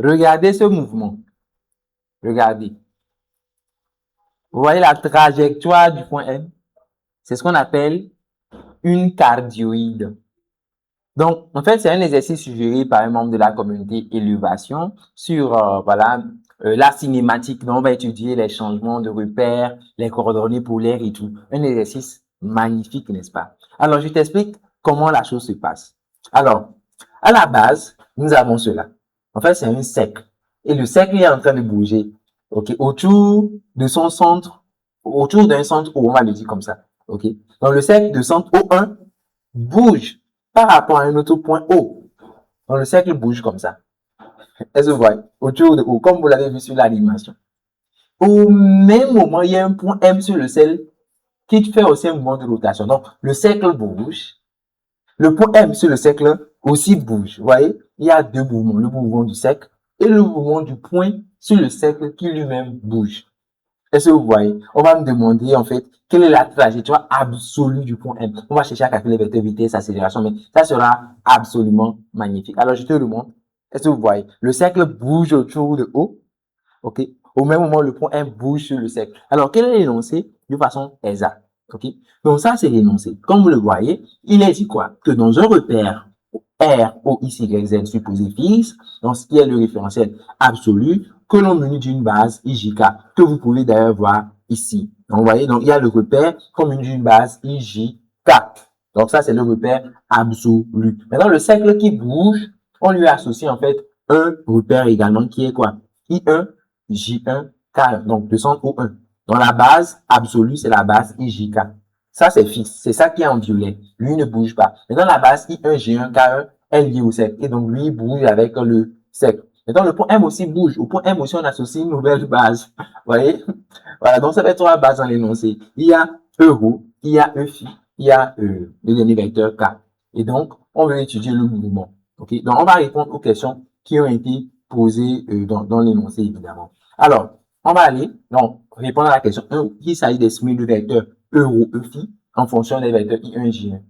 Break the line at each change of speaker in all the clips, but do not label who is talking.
Regardez ce mouvement. Regardez. Vous voyez la trajectoire du point M? C'est ce qu'on appelle une cardioïde. Donc, en fait, c'est un exercice suggéré par un membre de la communauté Élévation sur la cinématique. Donc, on va étudier les changements de repères, les coordonnées polaires et tout. Un exercice magnifique, n'est-ce pas? Alors, je t'explique comment la chose se passe. Alors, à la base, nous avons cela. En fait, c'est un cercle. Et le cercle est en train de bouger. OK? Autour de son centre, autour d'un centre O, on va le dire comme ça. OK? Donc, le cercle de centre O1 bouge par rapport à un autre point O. Donc, le cercle bouge comme ça. Est-ce que vous voyez? Autour de O, comme vous l'avez vu sur l'animation. Au même moment, il y a un point M sur le cercle qui fait aussi un mouvement de rotation. Donc, le cercle bouge. Le point M sur le cercle aussi bouge. Vous voyez? Il y a deux mouvements. Le mouvement du cercle et le mouvement du point sur le cercle qui lui-même bouge. Est-ce que vous voyez? On va me demander, en fait, quelle est la trajectoire absolue du point M. On va chercher à calculer les vecteurs vitesse, accélération, mais ça sera absolument magnifique. Alors, je te le montre. Est-ce que vous voyez? Le cercle bouge autour de O. OK? Au même moment, le point M bouge sur le cercle. Alors, quel est l'énoncé? De façon exacte. OK? Donc, ça, c'est l'énoncé. Comme vous le voyez, il est dit quoi? Que dans un repère R, O, X, Y, Z supposé fixe, dans ce qui est le référentiel absolu, que l'on munit d'une base IJK, que vous pouvez d'ailleurs voir ici. Donc, vous voyez, donc, il y a le repère qu'on munit d'une base IJK. Donc, ça, c'est le repère absolu. Maintenant, le cercle qui bouge, on lui associe, en fait, un repère également qui est quoi? I1, J1, K1. Donc, le centre O1. Donc, la base absolue, c'est la base IJK. Ça, c'est fixe. C'est ça qui est en violet. Lui ne bouge pas. Maintenant, la base I1, G1, K1 est liée au cercle. Et donc, lui, il bouge avec le cercle. Maintenant, le point M aussi bouge. Au point M aussi, on associe une nouvelle base. Vous voyez? Voilà. Donc, ça fait trois bases dans l'énoncé. Il y a euro, il y a phi, il y a le dernier vecteur K. Et donc, on veut étudier le mouvement. OK? Donc, on va répondre aux questions qui ont été posées dans l'énoncé, évidemment. Alors, on va aller, donc, répondre à la question 1, il s'agit d'estimer le vecteur euro, phi, en fonction des vecteurs I1, J1.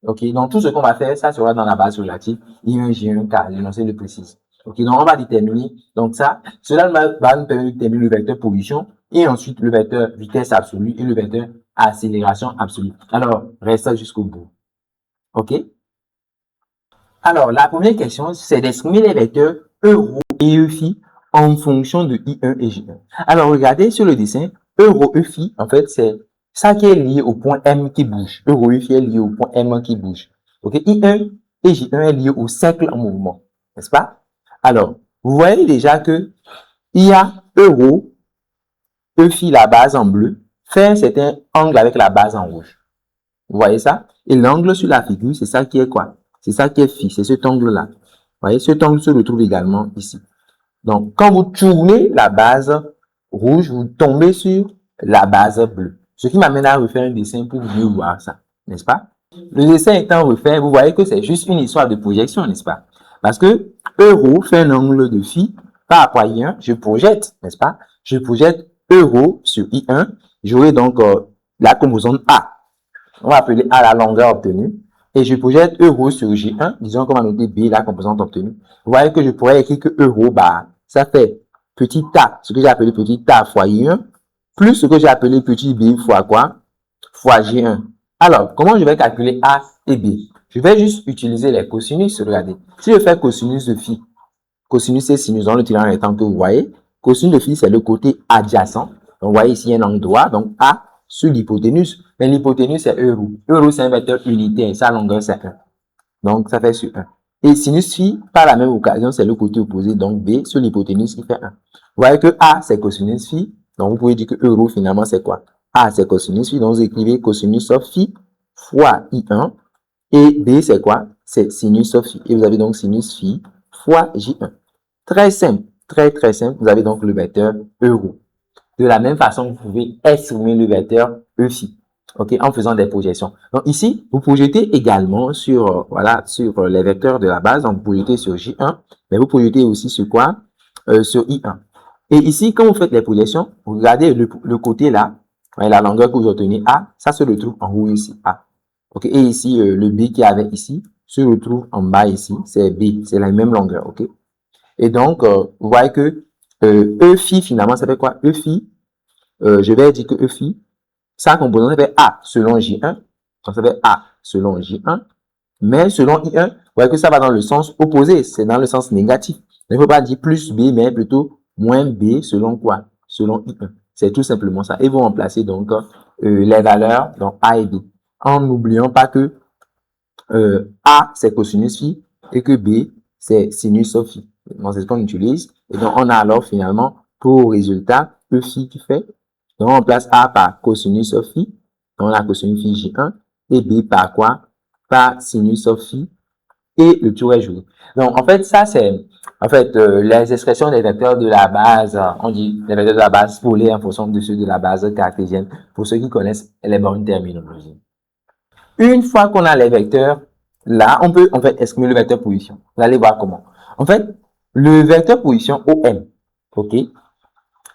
OK? Donc, tout ce qu'on va faire, ça sera dans la base relative I1, J1, K, l'énoncé le précise. OK? Donc, on va déterminer, donc ça, cela va nous permettre de déterminer le vecteur position et ensuite le vecteur vitesse absolue et le vecteur accélération absolue. Alors, reste jusqu'au bout. OK? Alors, la première question, c'est d'estimer les vecteurs euro et phi en fonction de I1 et J1. Alors, regardez sur le dessin, euro et phi, en fait, c'est ça qui est lié au point M qui bouge. Euro et phi est lié au point M qui bouge. OK? I1 et J1 est lié au cercle en mouvement. N'est-ce pas? Alors, vous voyez déjà que il y a euro, phi, la base en bleu, fait un certain angle avec la base en rouge. Vous voyez ça? Et l'angle sur la figure, c'est ça qui est quoi? C'est ça qui est phi, c'est cet angle-là. Vous voyez, cet angle se retrouve également ici. Donc, quand vous tournez la base rouge, vous tombez sur la base bleue. Ce qui m'amène à refaire un dessin pour mieux voir ça, n'est-ce pas? Le dessin étant refait, vous voyez que c'est juste une histoire de projection, n'est-ce pas? Parce que euro fait un angle de phi par rapport à I1, je projette, n'est-ce pas? Je projette euro sur I1, j'aurai donc la composante A. On va appeler A la longueur obtenue. Et je projette euro sur J1, disons qu'on va noter B la composante obtenue. Vous voyez que je pourrais écrire que euro, bah, ça fait petit a, ce que j'ai appelé petit a fois I1, plus ce que j'ai appelé petit b fois quoi? Fois J1. Alors, comment je vais calculer A et B? Je vais juste utiliser les cosinus, regardez. Si je fais cosinus de phi, cosinus c'est sinus dans le triangle rectangle que vous voyez, cosinus de phi c'est le côté adjacent. Donc, vous voyez ici, il y a un angle droit, donc A sur l'hypoténuse. Mais l'hypoténuse, c'est euro. Euro, c'est un vecteur unitaire. Sa longueur, c'est 1. Donc, ça fait sur 1. Et sinus phi, par la même occasion, c'est le côté opposé. Donc, B sur l'hypoténuse qui fait 1. Vous voyez que A, c'est cosinus phi. Donc, vous pouvez dire que euro, finalement, c'est quoi? A, c'est cosinus phi. Donc, vous écrivez cosinus of phi fois I1. Et B, c'est quoi? C'est sinus of phi. Et vous avez donc sinus phi fois J1. Très simple. Très, très simple. Vous avez donc le vecteur euro. De la même façon, vous pouvez estimer le vecteur phi, ok, en faisant des projections. Donc ici, vous projetez également sur, sur les vecteurs de la base. Donc vous projetez sur J1, mais vous projetez aussi sur quoi? Sur I1. Et ici, quand vous faites les projections, vous regardez le côté là, la longueur que vous obtenez A, ça se retrouve en haut ici, A. Ok, et ici, le B qui avait ici se retrouve en bas ici, c'est B, c'est la même longueur, ok. Et donc, vous voyez que E phi, finalement, ça fait quoi? E phi, je vais dire que E phi, sa composante, ça fait A selon J1. Donc, ça fait A selon J1. Mais selon I1, vous voyez que ça va dans le sens opposé. C'est dans le sens négatif. Il ne faut pas dire plus B, mais plutôt moins B selon quoi? Selon I1. C'est tout simplement ça. Et vous remplacez donc les valeurs, donc A et B. En n'oubliant pas que A, c'est cosinus phi et que B, c'est sinus phi. Donc, c'est ce qu'on utilise. Et donc, on a alors finalement pour résultat E phi qui fait. Donc, on remplace A par cosinus phi. Donc, on a cosinus phi J1 et B par quoi? Par sinus phi et le tour est joué. Donc, en fait, ça, c'est en fait les expressions des vecteurs de la base. On dit les vecteurs de la base polée en fonction de ceux de la base cartésienne pour ceux qui connaissent les bonnes terminologies. Une fois qu'on a les vecteurs, là, on peut en fait exprimer le vecteur position. Vous allez voir comment. En fait, le vecteur position OM, ok?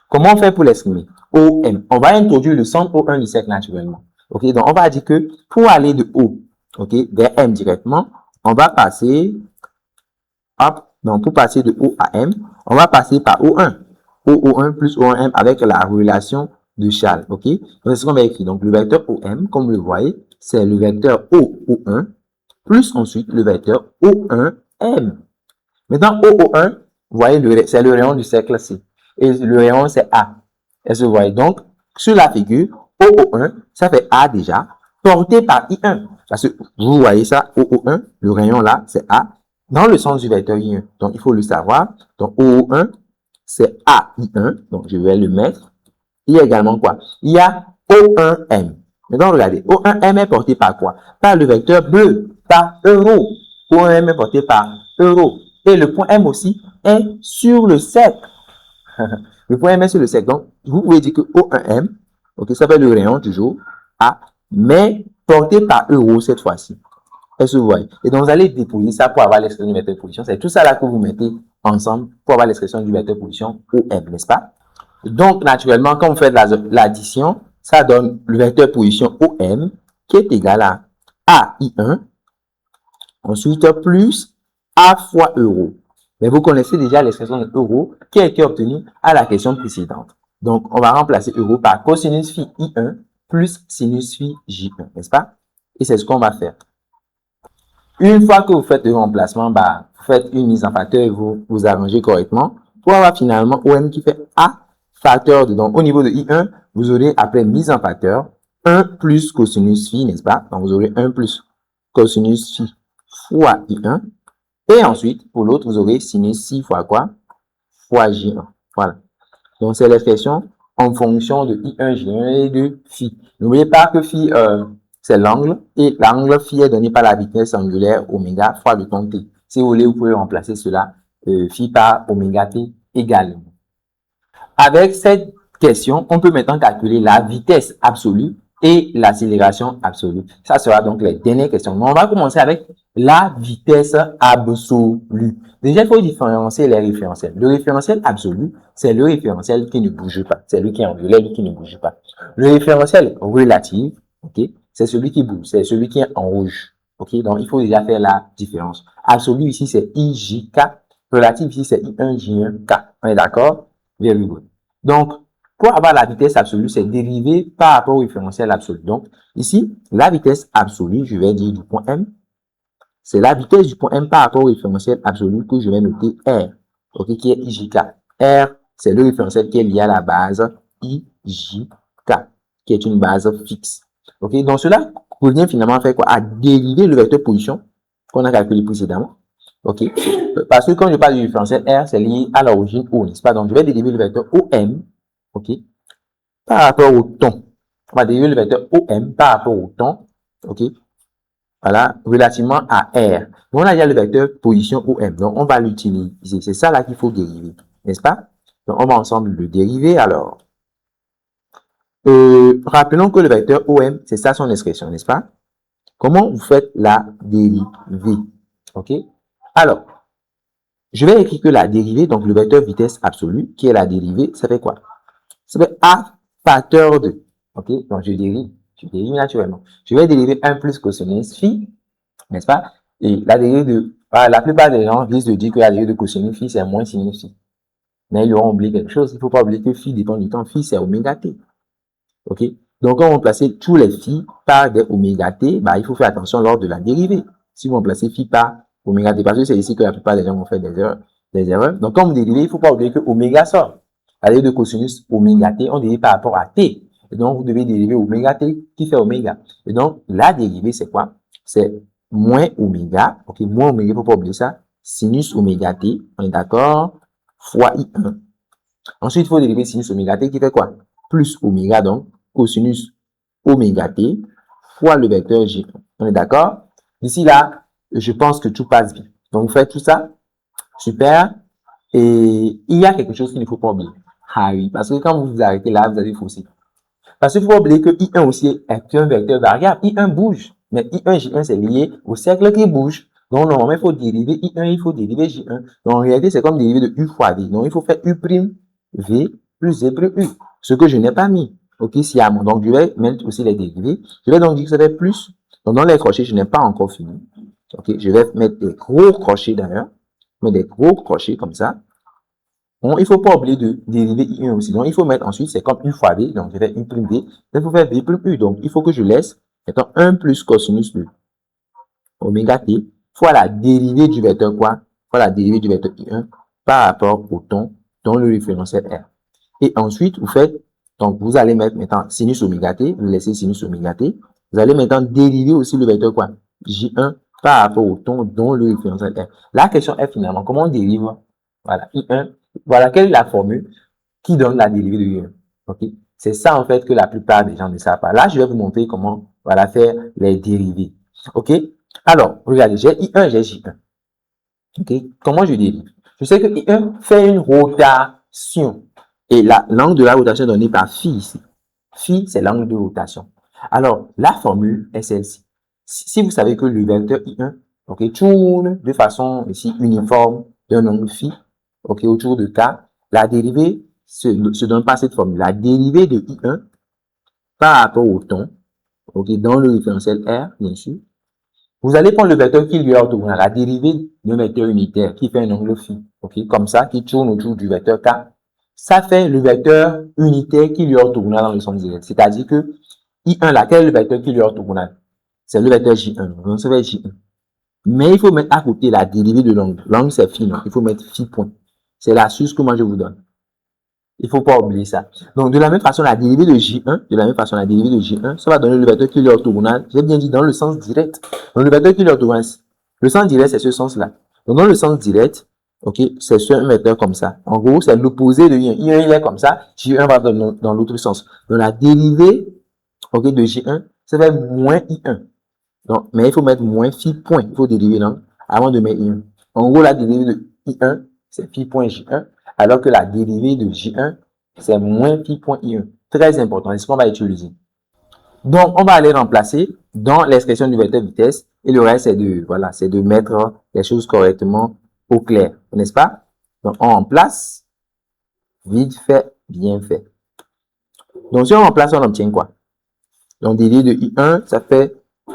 Comment on fait pour l'exprimer? OM. On va introduire le centre O1 du cercle naturellement. Ok? Donc, on va dire que pour aller de O, ok, vers M directement, on va passer, hop, donc pour passer de O à M, on va passer par O1. O1 plus O1M avec la relation de Charles. Ok? Donc, c'est ce qu'on va écrire. Donc, le vecteur OM, comme vous le voyez, c'est le vecteur O1 plus ensuite le vecteur O1M. Maintenant, O1, vous voyez, c'est le rayon du cercle C. Et le rayon, c'est A. Est-ce que vous voyez? Donc, sur la figure, OO1, ça fait A déjà, porté par I1. Parce que vous voyez ça, OO1, le rayon là, c'est A, dans le sens du vecteur I1. Donc, il faut le savoir. Donc, OO1, c'est AI1. Donc, je vais le mettre. Il y a également quoi? Il y a O1M. Maintenant, regardez, O1M est porté par quoi? Par le vecteur bleu, par euro. O1M est porté par euro. Et le point M aussi est sur le cercle. Le point M est sur le cercle. Donc, vous pouvez dire que O1M, ok, ça fait le rayon toujours, A, mais porté par euro cette fois-ci. Est-ce que vous voyez? Et donc, vous allez déposer ça pour avoir l'expression du vecteur position. C'est tout ça là que vous mettez ensemble pour avoir l'expression du vecteur position OM, n'est-ce pas? Donc, naturellement, quand vous faites l'addition, ça donne le vecteur position OM qui est égal à AI1, ensuite plus A fois euro. Mais vous connaissez déjà l'expression de euro qui a été obtenue à la question précédente. Donc, on va remplacer euro par cosinus phi I1 plus sinus phi J1, n'est-ce pas? Et c'est ce qu'on va faire. Une fois que vous faites le remplacement, bah, vous faites une mise en facteur et vous arrangez correctement pour avoir finalement OM qui fait A facteur de. Donc, au niveau de I1, vous aurez après mise en facteur 1 plus cosinus phi, n'est-ce pas? Donc, vous aurez 1 plus cosinus phi fois I1. Et ensuite, pour l'autre, vous aurez sinus phi fois quoi? Fois J1. Voilà. Donc, c'est l'expression en fonction de I1, J1 et de phi. N'oubliez pas que phi, c'est l'angle, et l'angle phi est donné par la vitesse angulaire oméga fois le temps t. Si vous voulez, vous pouvez remplacer cela, phi par oméga t également. Avec cette question, on peut maintenant calculer la vitesse absolue et l'accélération absolue. Ça sera donc les dernières questions. Mais on va commencer avec la vitesse absolue. Déjà, il faut différencier les référentiels. Le référentiel absolu, c'est le référentiel qui ne bouge pas. C'est lui qui est en violet, lui qui ne bouge pas. Le référentiel relatif, ok, c'est celui qui bouge, c'est celui qui est en rouge. Ok, donc il faut déjà faire la différence. Absolu ici, c'est IJK. Relatif ici, c'est I1J1K. On est d'accord? Very good. Donc, pour avoir la vitesse absolue, c'est dérivé par rapport au référentiel absolu. Donc, ici, la vitesse absolue, je vais dire du point M, c'est la vitesse du point M par rapport au référentiel absolu que je vais noter R, ok, qui est IJK. R, c'est le référentiel qui est lié à la base IJK, qui est une base fixe. Ok, donc cela revient finalement faire quoi? À dériver le vecteur position qu'on a calculé précédemment. Ok, parce que quand je parle du référentiel R, c'est lié à l'origine O, n'est-ce pas? Donc, je vais dériver le vecteur OM, ok, par rapport au temps. On va dériver le vecteur OM par rapport au temps, ok, voilà, relativement à R. Donc, on a déjà le vecteur position OM, donc on va l'utiliser. C'est ça là qu'il faut dériver, n'est-ce pas? Donc, on va ensemble le dériver. Alors, rappelons que le vecteur OM, c'est ça son expression, n'est-ce pas? Comment vous faites la dérivée? Ok? Alors, je vais écrire que la dérivée, donc le vecteur vitesse absolue, qui est la dérivée, ça fait quoi? Ça fait A facteur de. Ok? Donc, je dérive naturellement. Je vais dériver 1 plus cosinus phi, n'est-ce pas? Et la dérivée de Voilà, la plupart des gens risquent de dire que la dérivée de cosinus phi, c'est moins sinus phi. Mais ils auront oublié quelque chose. Il ne faut pas oublier que phi dépend du temps. Phi, c'est oméga t. OK? Donc, quand on placer tous les phi par des oméga t, bah, il faut faire attention lors de la dérivée. Si vous remplacez phi par oméga t, parce que c'est ici que la plupart des gens vont faire des erreurs. Donc, quand vous dérivez, il ne faut pas oublier que oméga sort. La dérivée de cosinus oméga t, on dérive par rapport à t. Et donc, vous devez dériver oméga t qui fait oméga. Et donc, la dérivée, c'est quoi? C'est moins oméga. OK? Moins oméga, il ne faut pas oublier ça. Sinus oméga t, on est d'accord? Fois I1. Ensuite, il faut dériver sinus oméga t qui fait quoi? Plus oméga, donc, cosinus oméga t fois le vecteur J1. On est d'accord? D'ici là, je pense que tout passe bien. Donc, vous faites tout ça. Super. Et il y a quelque chose qu'il ne faut pas oublier. Ah oui, parce que quand vous vous arrêtez là, vous avez faussé. Parce qu'il faut pas oublier que I1 aussi est un vecteur variable. I1 bouge. Mais I1, J1, c'est lié au cercle qui bouge. Donc, normalement, il faut dériver I1, il faut dériver J1. Donc, en réalité, c'est comme dériver de U fois V. Donc, il faut faire U' V plus V plus U. Ce que je n'ai pas mis. OK, sciemment. Donc, je vais mettre aussi les dérivés. Je vais donc dire que ça fait plus. Donc, dans les crochets, je n'ai pas encore fini. OK, je vais mettre des gros crochets d'ailleurs. Mettre des gros crochets comme ça. Bon, il ne faut pas oublier de dériver I1 aussi. Donc, il faut mettre ensuite, c'est comme U fois V. Donc, je vais U' V. Il faut faire V plus U. Donc, il faut que je laisse, étant 1 plus cosinus de oméga t fois la dérivée du vecteur quoi? Fois la dérivée du vecteur I1 par rapport au temps dans le référentiel R. Et ensuite, vous faites, donc, vous allez mettre maintenant sinus oméga t. Vous laissez sinus oméga t. Vous allez maintenant dériver aussi le vecteur quoi? J1 par rapport au temps dans le référentiel R. La question est finalement, comment on dérive? Voilà, I1. Voilà, quelle est la formule qui donne la dérivée de I1? OK? C'est ça, en fait, que la plupart des gens ne savent pas. Là, je vais vous montrer comment, voilà, faire les dérivées. OK? Alors, regardez, j'ai I1, j'ai J1. OK? Comment je dérive? Je sais que I1 fait une rotation. Et l'angle de la rotation est donné par phi ici. Phi, c'est l'angle de rotation. Alors, la formule est celle-ci. Si vous savez que le vecteur I1, OK, tourne de façon ici uniforme d'un angle phi, OK, autour de K, la dérivée se donne par cette formule. La dérivée de I1 par rapport au temps, OK, dans le référentiel R, bien sûr. Vous allez prendre le vecteur qui lui est orthogonal, la dérivée d'un vecteur unitaire qui fait un angle phi, OK, comme ça, qui tourne autour du vecteur K. Ça fait le vecteur unitaire qui lui est orthogonal dans le sens direct. C'est-à-dire que I1, là, quel est le vecteur qui lui est orthogonal? C'est le vecteur J1. Donc, ça va être J1. Mais il faut mettre à côté la dérivée de l'angle. L'angle, c'est phi, non? Il faut mettre phi point. C'est l'astuce que moi, je vous donne. Il ne faut pas oublier ça. Donc, de la même façon, la dérivée de J1, ça va donner le vecteur qui est orthogonal. J'ai bien dit dans le sens direct. Donc, le vecteur qui est orthogonal, le sens direct, c'est ce sens-là. Donc, dans le sens direct, OK, c'est un vecteur comme ça. En gros, c'est l'opposé de I1. I1, il est comme ça. J1 va dans l'autre sens. Donc, la dérivée, OK, de J1, ça fait moins I1. Donc, mais il faut mettre moins phi point. Il faut dériver l'angle avant de mettre I1. En gros, la dérivée de I1, c'est phi point J1. Alors que la dérivée de J1, c'est moins phi point I1. Très important, c'est ce qu'on va utiliser. Donc, on va aller remplacer dans l'expression du vecteur vitesse. Et le reste, c'est de mettre les choses correctement au clair, n'est-ce pas? Donc, on remplace. Vite fait, bien fait. Donc, si on remplace, on obtient quoi? Donc, dérivée de I1, ça fait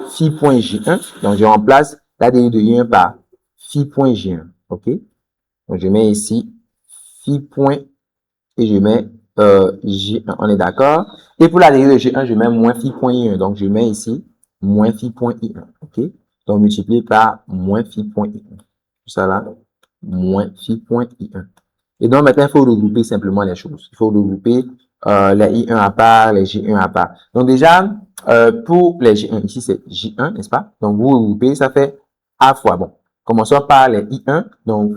phi point J1. Donc, je remplace la dérivée de I1 par phi point J1. OK? Donc, je mets ici phi point et je mets J1. On est d'accord? Et pour la dérivée de J1, je mets moins phi point I1. Donc, je mets ici moins phi point I1. OK? Donc, multiplié par moins phi point I1. Tout ça là, moins phi point I1. Et donc, maintenant, il faut regrouper simplement les choses. Il faut regrouper les I1 à part, les J1 à part. Donc, déjà, pour les J1, ici, c'est J1, n'est-ce pas? Donc, vous regroupez, ça fait A fois. Bon, commençons par les I1. Donc,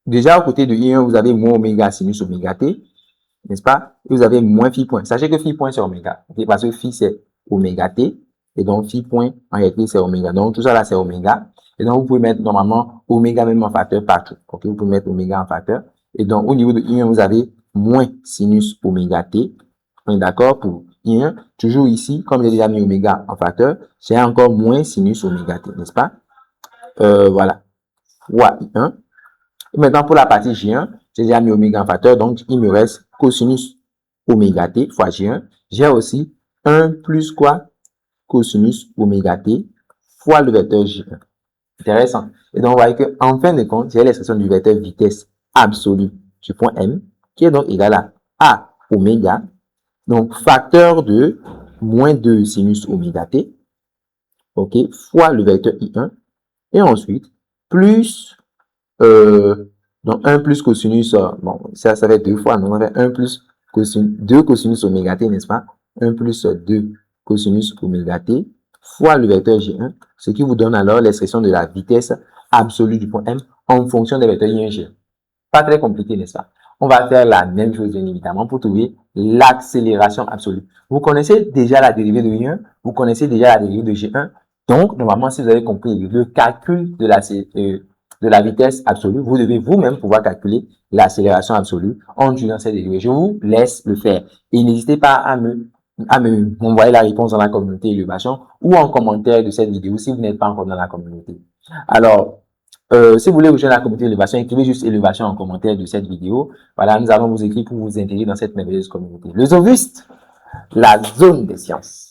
déjà, au côté de I1, vous avez moins oméga sinus oméga t, n'est-ce pas? Et vous avez moins phi point. Sachez que phi point, c'est oméga. Okay? Parce que phi, c'est oméga t. Et donc, phi point, en réalité, c'est oméga. Donc, tout ça là, c'est oméga. Et donc, vous pouvez mettre normalement oméga même en facteur partout. OK? Vous pouvez mettre oméga en facteur. Et donc, au niveau de I1, vous avez moins sinus oméga t. On est d'accord pour I1. Toujours ici, comme j'ai déjà mis oméga en facteur, j'ai encore moins sinus oméga t, n'est-ce pas? Voilà. Fois I1. Et maintenant, pour la partie J1, j'ai déjà mis oméga en facteur. Donc, il me reste cosinus oméga t fois J1. J'ai aussi 1 plus quoi? Cosinus oméga t fois le vecteur J1. Intéressant. Et donc, vous voyez qu'en fin de compte, j'ai l'expression du vecteur vitesse absolue du point M, qui est donc égal à A oméga, donc facteur de moins 2 sinus oméga t, ok, fois le vecteur I1, et ensuite, plus, donc 1 plus cosinus, bon, ça fait 2 fois, non, on fait 1 plus cosinus, 2 cosinus oméga t, n'est-ce pas? 1 plus 2 cosinus oméga t, fois le vecteur G1, ce qui vous donne alors l'expression de la vitesse absolue du point M en fonction des vecteurs I1 G1. Pas très compliqué, n'est-ce pas? On va faire la même chose, bien évidemment, pour trouver l'accélération absolue. Vous connaissez déjà la dérivée de I1, vous connaissez déjà la dérivée de G1. Donc, normalement, si vous avez compris le calcul de la vitesse absolue, vous devez vous-même pouvoir calculer l'accélération absolue en utilisant cette dérivée. Je vous laisse le faire. Et n'hésitez pas à m'envoyer la réponse dans la communauté Élévation ou en commentaire de cette vidéo si vous n'êtes pas encore dans la communauté. Alors, si vous voulez rejoindre la communauté Élévation, écrivez juste Élévation en commentaire de cette vidéo. Voilà, nous allons vous écrire pour vous intégrer dans cette merveilleuse communauté. Le Zovuste, la zone des sciences.